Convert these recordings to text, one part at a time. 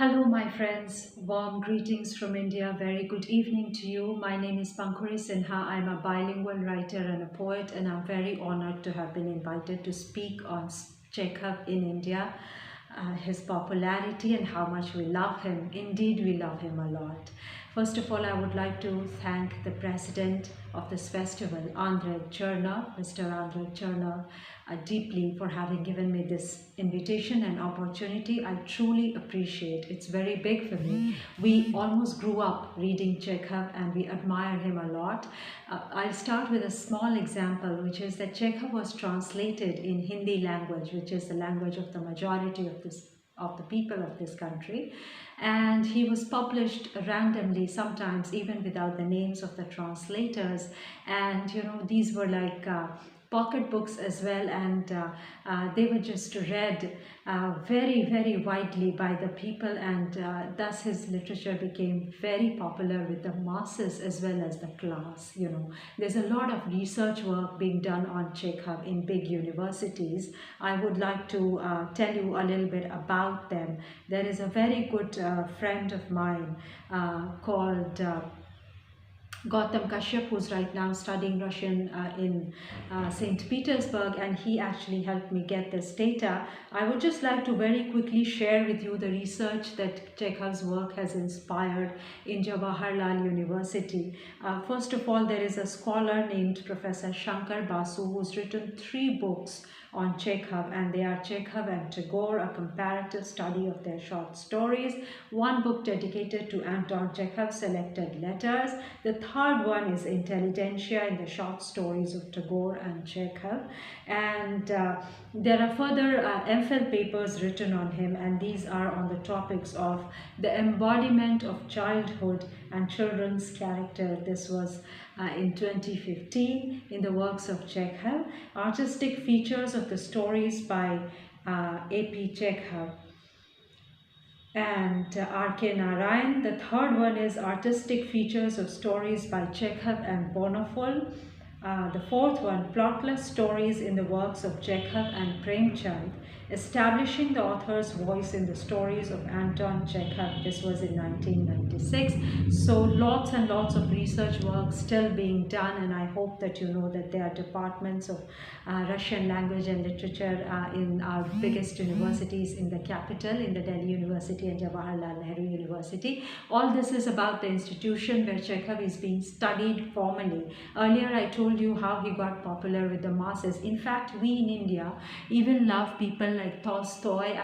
Hello, my friends. Warm greetings from India. Very good evening to you. My name is Pankuri Sinha. I'm a bilingual writer and a poet, and I'm very honored to have been invited to speak on Chekhov in India, his popularity, and how much we love him. Indeed, we love him a lot. First of all, I would like to thank the president of this festival, Andrei Cherner, Mr. Andrei Cherner, deeply for having given me this invitation and opportunity. I truly appreciate. It's very big for me. We almost grew up reading Chekhov and we admire him a lot. I'll start with a small example, which is that Chekhov was translated in Hindi language, which is the language of the majority of the people of this country, and he was published randomly, sometimes even without the names of the translators. And these were like pocket books as well, and they were just read very, very widely by the people, and thus his literature became very popular with the masses as well as the class. There's a lot of research work being done on Chekhov in big universities. I would like to tell you a little bit about them. There is a very good friend of mine called Gautam Kashyap, who's right now studying Russian in St. Petersburg, and he actually helped me get this data. I would just like to very quickly share with you the research that Chekhov's work has inspired in Jawaharlal University. First of all, there is a scholar named Professor Shankar Basu who's written 3 books on Chekhov, and they are Chekhov and Tagore, a comparative study of their short stories. 1 book dedicated to Anton Chekhov's selected letters. The 3rd one is Intelligentsia in the short stories of Tagore and Chekhov. And there are further MPhil papers written on him, and these are on the topics of the embodiment of childhood and children's character. This was in 2015 in the works of Chekhov. Artistic features of the stories by A.P. Chekhov and R.K. Narayan. The 3rd one is Artistic Features of Stories by Chekhov and Bonhoeffer. The 4th one, Plotless Stories in the Works of Chekhov and Premchand, Establishing the Author's Voice in the Stories of Anton Chekhov. This was in 1996. So lots and lots of research work still being done, and I hope that you know that there are departments of Russian language and literature in our biggest universities in the capital, in the Delhi University and Jawaharlal Nehru University. All this is about the institution where Chekhov is being studied formally. Earlier I told you how he got popular with the masses. In fact, we in India even love people like Tolstoy,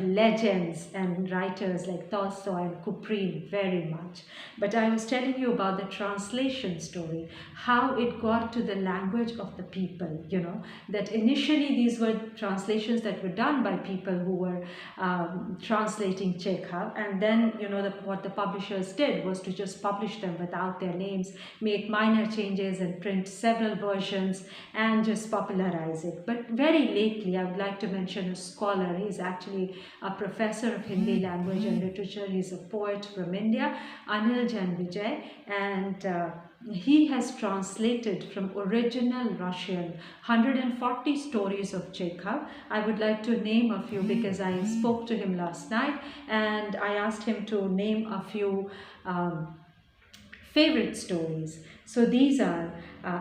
legends and writers like Tolstoy and Kuprin very much. But I was telling you about the translation story, how it got to the language of the people, that initially these were translations that were done by people who were translating Chekhov, and then, what the publishers did was to just publish them without their names, make minor changes and print several versions and just popularize it. But very lately, I would like to mention a scholar. He's actually a professor of Hindi language and literature. He's a poet from India, Anil Jan Vijay, and he has translated from original Russian 140 stories of Chekhov. I would like to name a few because I spoke to him last night and I asked him to name a few favorite stories. So these are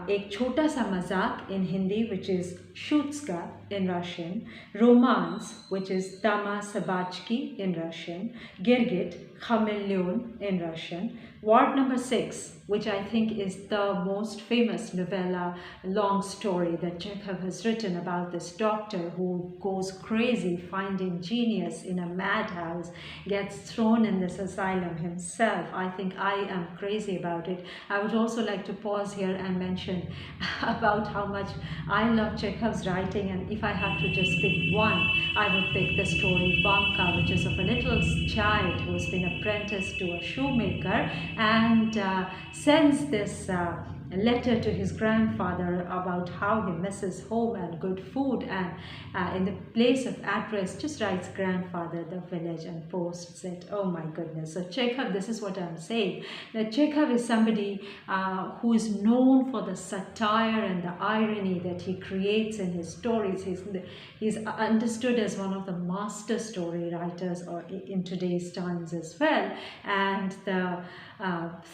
Ek Chota Sa Mazak in Hindi, which is Shutska in Russian, Romance, which is Dama Sabachki in Russian, Girgit, Chameleon in Russian, Ward Number 6, which I think is the most famous novella, long story that Chekhov has written about this doctor who goes crazy finding genius in a madhouse, gets thrown in this asylum himself. I think I am crazy about it. I would also like to pause here and mention about how much I love Chekhov's writing, and if I have to just pick one, I would pick the story Banka, which is of a little child who has been apprenticed to a shoemaker and sends this letter to his grandfather about how he misses home and good food, and in the place of address just writes grandfather, the village, and posts it. Oh my goodness. So Chekhov, this is what I'm saying, that Chekhov is somebody who is known for the satire and the irony that he creates in his stories. He's understood as one of the master story writers in today's times as well. And the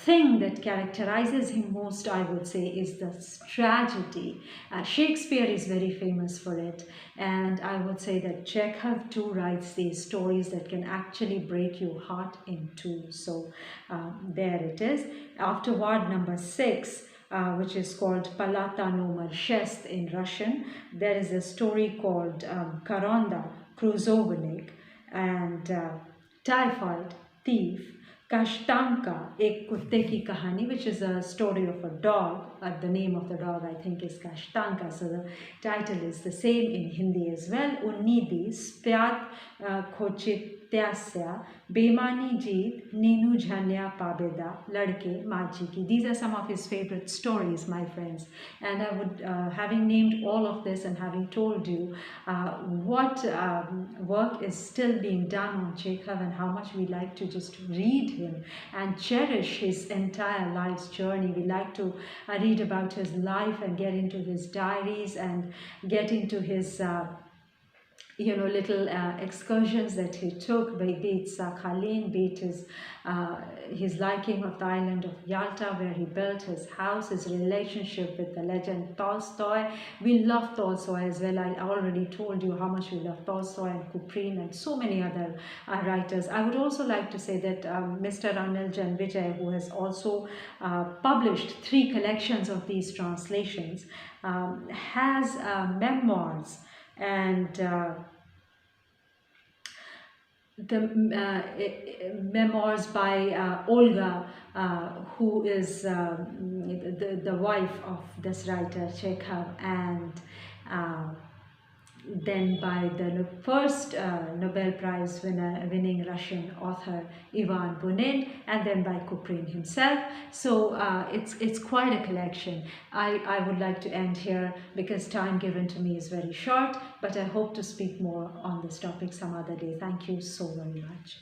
thing that characterizes him most, I would say, is the tragedy. Shakespeare is very famous for it, and I would say that Chekhov too writes these stories that can actually break your heart in two. So there it is. Afterward, number 6, which is called Palata Nomer Shest in Russian, there is a story called Karonda Kruzovanik, and Typhoid Thief, Kashtanka, Ek Kutte Ki Kahani, which is a story of a dog. The name of the dog, I think, is Kashtanka. So the title is the same in Hindi as well. Unnidi, Spyat Khochityasya, Bemani Jeet, Ninu Jhanya Pabeda, Ladke Maji Ki. These are some of his favorite stories, my friends. And I would, having named all of this and having told you what work is still being done on Chekhov and how much we like to just read him and cherish his entire life's journey. We like to read about his life and get into his diaries and get into his little excursions that he took, be it Sakhalin, be it his liking of the island of Yalta, where he built his house, his relationship with the legend Tolstoy. We love Tolstoy as well. I already told you how much we love Tolstoy and Kuprin and so many other writers. I would also like to say that Mr. Anil Janvijay, who has also published 3 collections of these translations, has memoirs and the memoirs by Olga, who is the wife of this writer Chekhov, and then by the first Nobel Prize winning Russian author Ivan Bunin, and then by Kuprin himself. So it's quite a collection. I would like to end here because time given to me is very short, but I hope to speak more on this topic some other day. Thank you so very much.